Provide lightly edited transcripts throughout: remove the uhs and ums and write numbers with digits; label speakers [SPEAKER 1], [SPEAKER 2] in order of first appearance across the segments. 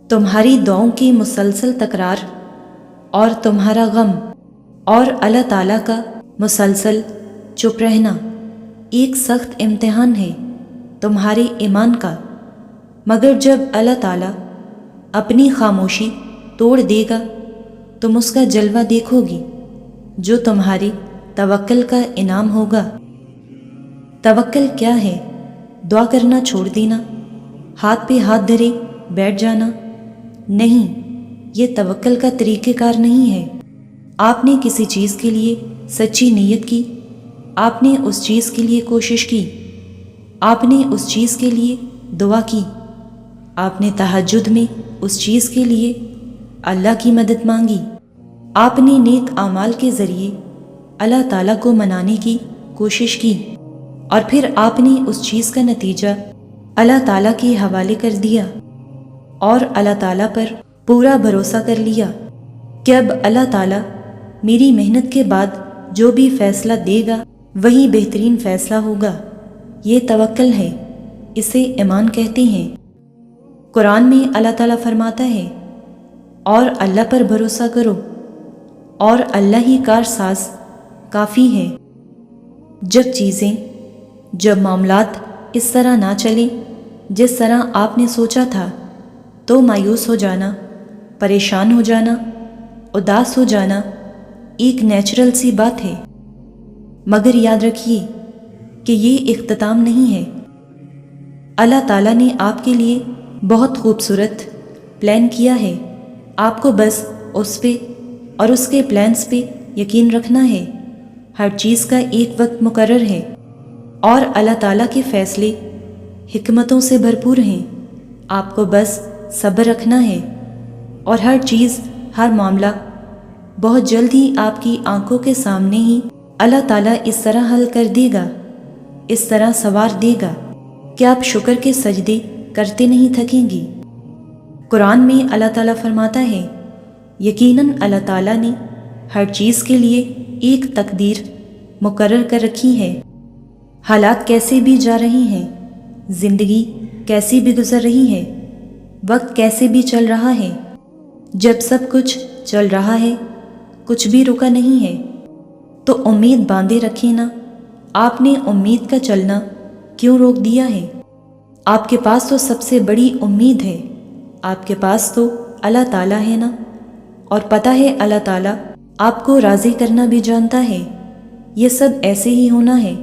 [SPEAKER 1] تمہاری دعاؤں کی مسلسل تکرار اور تمہارا غم اور اللہ تعالیٰ کا مسلسل چپ رہنا ایک سخت امتحان ہے تمہارے ایمان کا، مگر جب اللہ تعالیٰ اپنی خاموشی توڑ دے گا تم اس کا جلوہ دیکھو گی جو تمہاری توکل کا انعام ہوگا۔ توکل کیا ہے؟ دعا کرنا چھوڑ دینا، ہاتھ پہ ہاتھ دھرے بیٹھ جانا؟ نہیں، یہ توکل کا طریقہ کار نہیں ہے۔ آپ نے کسی چیز کے لیے سچی نیت کی، آپ نے اس چیز کے لیے کوشش کی، آپ نے اس چیز کے لیے دعا کی، آپ نے تہجد میں اس چیز کے لیے اللہ کی مدد مانگی، آپ نے نیک اعمال کے ذریعے اللہ تعالیٰ کو منانے کی کوشش کی، اور پھر آپ نے اس چیز کا نتیجہ اللہ تعالیٰ کے حوالے کر دیا اور اللہ تعالیٰ پر پورا بھروسہ کر لیا کہ اب اللہ تعالیٰ میری محنت کے بعد جو بھی فیصلہ دے گا وہی بہترین فیصلہ ہوگا۔ یہ توکل ہے، اسے ایمان کہتے ہیں۔ قرآن میں اللہ تعالیٰ فرماتا ہے اور اللہ پر بھروسہ کرو اور اللہ ہی کارساز کافی ہے۔ جب معاملات اس طرح نہ چلیں جس طرح آپ نے سوچا تھا تو مایوس ہو جانا، پریشان ہو جانا، اداس ہو جانا ایک نیچرل سی بات ہے، مگر یاد رکھیے کہ یہ اختتام نہیں ہے۔ اللہ تعالیٰ نے آپ کے لیے بہت خوبصورت پلان کیا ہے، آپ کو بس اس پہ اور اس کے پلانز پہ یقین رکھنا ہے۔ ہر چیز کا ایک وقت مقرر ہے اور اللہ تعالیٰ کے فیصلے حکمتوں سے بھرپور ہیں، آپ کو بس صبر رکھنا ہے اور ہر چیز، ہر معاملہ بہت جلد ہی آپ کی آنکھوں کے سامنے ہی اللہ تعالیٰ اس طرح حل کر دے گا، اس طرح سنوار دے گا کہ آپ شکر کے سجدے کرتے نہیں تھکیں گی۔ قرآن میں اللہ تعالیٰ فرماتا ہے یقیناً اللہ تعالیٰ نے ہر چیز کے لیے ایک تقدیر مقرر کر رکھی ہے۔ حالات کیسے بھی جا رہی ہیں، زندگی کیسی بھی گزر رہی ہے، وقت کیسے بھی چل رہا ہے، جب سب کچھ چل رہا ہے، کچھ بھی رکا نہیں ہے، تو امید باندھے رکھے نا۔ آپ نے امید کا چلنا کیوں روک دیا ہے؟ آپ کے پاس تو سب سے بڑی امید ہے، آپ کے پاس تو اللہ تعالیٰ ہے نا، اور پتہ ہے اللہ تعالیٰ آپ کو راضی کرنا بھی جانتا ہے۔ یہ سب ایسے ہی ہونا ہے۔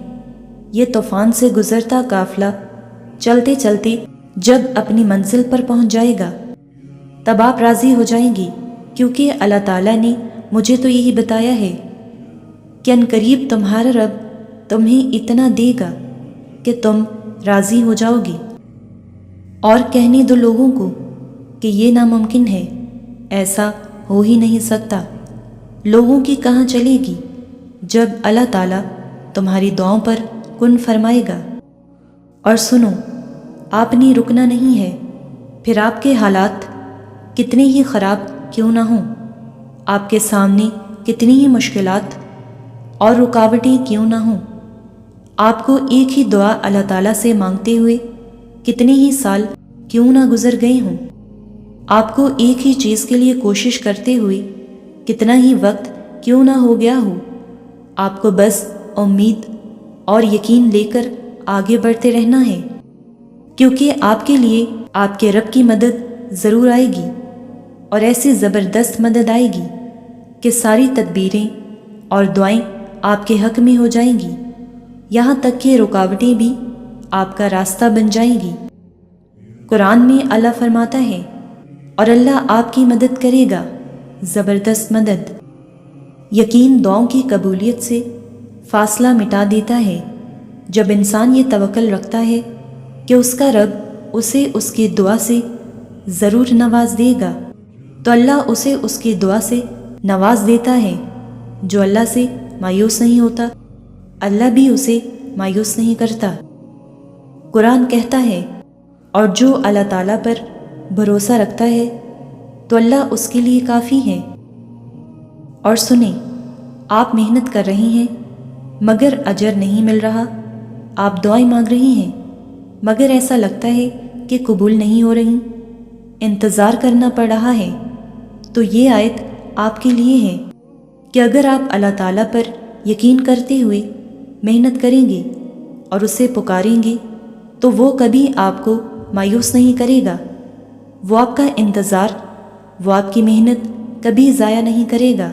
[SPEAKER 1] یہ طوفان سے گزرتا قافلہ چلتے چلتے جب اپنی منزل پر پہنچ جائے گا تب آپ راضی ہو جائیں گی، کیونکہ اللہ تعالیٰ نے مجھے تو یہی بتایا ہے کہ عنقریب تمہارا رب تمہیں اتنا دے گا کہ تم راضی ہو جاؤ گی۔ اور کہنے دو لوگوں کو کہ یہ ناممکن ہے، ایسا ہو ہی نہیں سکتا۔ لوگوں کی کہاں چلے گی جب اللہ تعالیٰ تمہاری دعاؤں پر کن فرمائے گا۔ اور سنو، آپ نے رکنا نہیں ہے، پھر آپ کے حالات کتنے ہی خراب کیوں نہ ہوں، آپ کے سامنے کتنی ہی مشکلات اور رکاوٹیں کیوں نہ ہوں، آپ کو ایک ہی دعا اللہ تعالیٰ سے مانگتے ہوئے کتنے ہی سال کیوں نہ گزر گئے ہوں، آپ کو ایک ہی چیز کے لیے کوشش کرتے ہوئے کتنا ہی وقت کیوں نہ ہو گیا ہو، آپ کو بس امید اور یقین لے کر آگے بڑھتے رہنا ہے، کیونکہ آپ کے لیے آپ کے رب کی مدد ضرور آئے گی، اور ایسی زبردست مدد آئے گی کہ ساری تدبیریں اور دعائیں آپ کے حق میں ہو جائیں گی، یہاں تک کہ رکاوٹیں بھی آپ کا راستہ بن جائیں گی۔ قرآن میں اللہ فرماتا ہے اور اللہ آپ کی مدد کرے گا، زبردست مدد۔ یقین دعاؤں کی قبولیت سے فاصلہ مٹا دیتا ہے۔ جب انسان یہ توکل رکھتا ہے کہ اس کا رب اسے اس کی دعا سے ضرور نواز دے گا، تو اللہ اسے اس کی دعا سے نواز دیتا ہے۔ جو اللہ سے مایوس نہیں ہوتا، اللہ بھی اسے مایوس نہیں کرتا۔ قرآن کہتا ہے اور جو اللہ تعالیٰ پر بھروسہ رکھتا ہے تو اللہ اس کے لیے کافی ہے۔ اور سنیں، آپ محنت کر رہے ہیں مگر اجر نہیں مل رہا، آپ دعائیں مانگ رہے ہیں مگر ایسا لگتا ہے کہ قبول نہیں ہو رہی، انتظار کرنا پڑ رہا ہے، تو یہ آیت آپ کے لیے ہے کہ اگر آپ اللہ تعالیٰ پر یقین کرتے ہوئے محنت کریں گے اور اسے پکاریں گے تو وہ کبھی آپ کو مایوس نہیں کرے گا۔ وہ آپ کا انتظار، وہ آپ کی محنت کبھی ضائع نہیں کرے گا،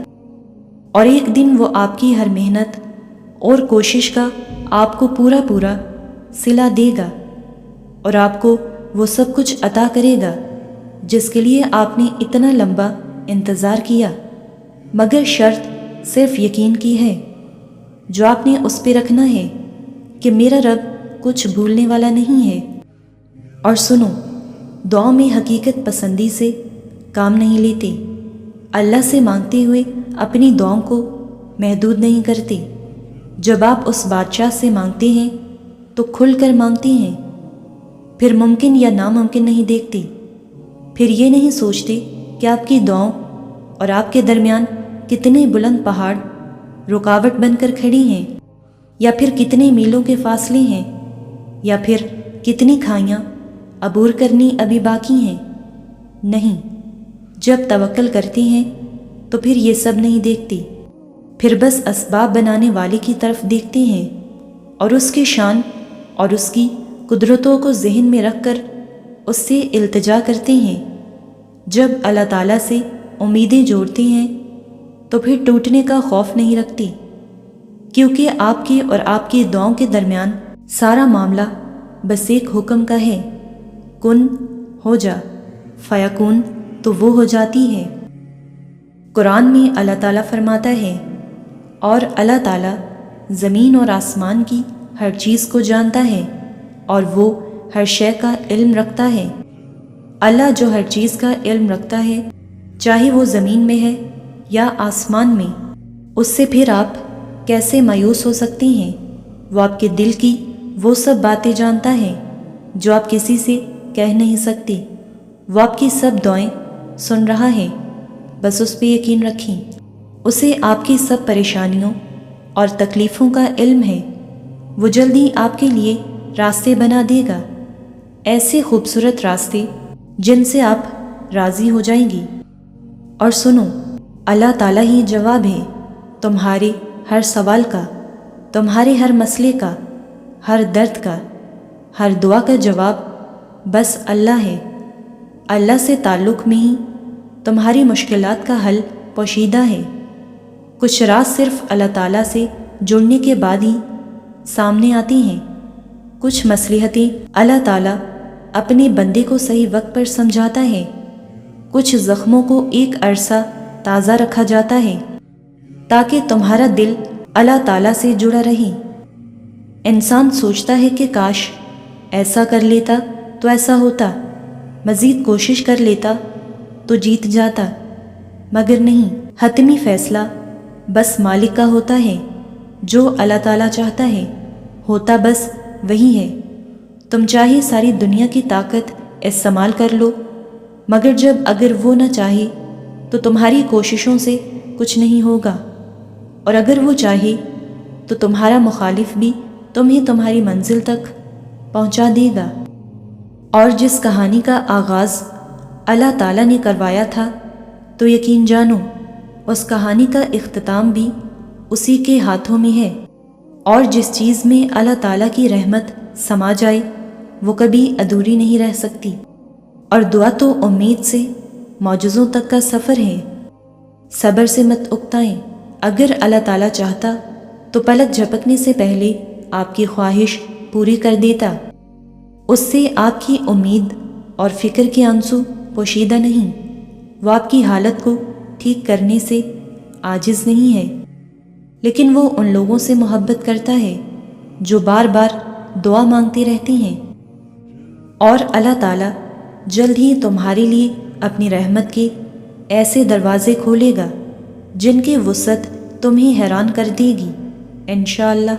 [SPEAKER 1] اور ایک دن وہ آپ کی ہر محنت اور کوشش کا آپ کو پورا صلہ دے گا، اور آپ کو وہ سب کچھ عطا کرے گا جس کے لیے آپ نے اتنا لمبا انتظار کیا، مگر شرط صرف یقین کی ہے جو آپ نے اس پہ رکھنا ہے کہ میرا رب کچھ بھولنے والا نہیں ہے۔ اور سنو، دعاؤں میں حقیقت پسندی سے کام نہیں لیتے، اللہ سے مانگتے ہوئے اپنی دعاؤں کو محدود نہیں کرتے۔ جب آپ اس بادشاہ سے مانگتے ہیں تو کھل کر مانگتے ہیں، پھر ممکن یا ناممکن نہیں دیکھتے، پھر یہ نہیں سوچتے کہ آپ کی دعاؤں اور آپ کے درمیان کتنے بلند پہاڑ رکاوٹ بن کر کھڑی ہیں، یا پھر کتنے میلوں کے فاصلے ہیں، یا پھر کتنی کھائیاں عبور کرنی ابھی باقی ہیں۔ نہیں، جب توکل کرتے ہیں تو پھر یہ سب نہیں دیکھتے، پھر بس اسباب بنانے والے کی طرف دیکھتے ہیں اور اس کی شان اور اس کی قدرتوں کو ذہن میں رکھ کر اس سے التجا کرتے ہیں۔ جب اللہ تعالیٰ سے امیدیں جوڑتے ہیں تو پھر ٹوٹنے کا خوف نہیں رکھتے، کیونکہ آپ کے اور آپ کی دعاؤں کے درمیان سارا معاملہ بس ایک حکم کا ہے، کن ہو جا، فیکون تو وہ ہو جاتی ہے۔ قرآن میں اللہ تعالیٰ فرماتا ہے، اور اللہ تعالیٰ زمین اور آسمان کی ہر چیز کو جانتا ہے اور وہ ہر شے کا علم رکھتا ہے۔ اللہ جو ہر چیز کا علم رکھتا ہے، چاہے وہ زمین میں ہے یا آسمان میں، اس سے پھر آپ کیسے مایوس ہو سکتے ہیں؟ وہ آپ کے دل کی وہ سب باتیں جانتا ہے جو آپ کسی سے کہہ نہیں سکتے۔ وہ آپ کی سب دعائیں سن رہا ہے، بس اس پہ یقین رکھیں۔ اسے آپ کی سب پریشانیوں اور تکلیفوں کا علم ہے، وہ جلدی آپ کے لیے راستے بنا دے گا، ایسے خوبصورت راستے جن سے آپ راضی ہو جائیں گی۔ اور سنو، اللہ تعالیٰ ہی جواب ہے تمہارے ہر سوال کا، تمہارے ہر مسئلے کا، ہر درد کا، ہر دعا کا جواب بس اللہ ہے۔ اللہ سے تعلق میں ہی تمہاری مشکلات کا حل پوشیدہ ہے۔ کچھ راز صرف اللہ تعالیٰ سے جڑنے کے بعد ہی سامنے آتی ہیں، کچھ مصلحتیں اللہ تعالیٰ اپنے بندے کو صحیح وقت پر سمجھاتا ہے، کچھ زخموں کو ایک عرصہ تازہ رکھا جاتا ہے تاکہ تمہارا دل اللہ تعالیٰ سے جڑا رہے۔ انسان سوچتا ہے کہ کاش ایسا کر لیتا تو ایسا ہوتا، مزید کوشش کر لیتا تو جیت جاتا، مگر نہیں، حتمی فیصلہ بس مالک کا ہوتا ہے، جو اللہ تعالیٰ چاہتا ہے ہوتا بس وہی ہے۔ تم چاہے ساری دنیا کی طاقت استعمال کر لو، مگر جب اگر وہ نہ چاہے تو تمہاری کوششوں سے کچھ نہیں ہوگا، اور اگر وہ چاہے تو تمہارا مخالف بھی تمہیں تمہاری منزل تک پہنچا دے گا۔ اور جس کہانی کا آغاز اللہ تعالیٰ نے کروایا تھا تو یقین جانو اس کہانی کا اختتام بھی اسی کے ہاتھوں میں ہے، اور جس چیز میں اللہ تعالیٰ کی رحمت سما جائے وہ کبھی ادھوری نہیں رہ سکتی۔ اور دعا تو امید سے معجزوں تک کا سفر ہے، صبر سے مت اکتائیں۔ اگر اللہ تعالیٰ چاہتا تو پلک جھپکنے سے پہلے آپ کی خواہش پوری کر دیتا، اس سے آپ کی امید اور فکر کے آنسو پوشیدہ نہیں، وہ آپ کی حالت کو ٹھیک کرنے سے عاجز نہیں ہے، لیکن وہ ان لوگوں سے محبت کرتا ہے جو بار بار دعا مانگتے رہتے ہیں۔ اور اللہ تعالیٰ جلد ہی تمہارے لیے اپنی رحمت کے ایسے دروازے کھولے گا جن کی وسعت تمہیں حیران کر دے گی، انشاءاللہ۔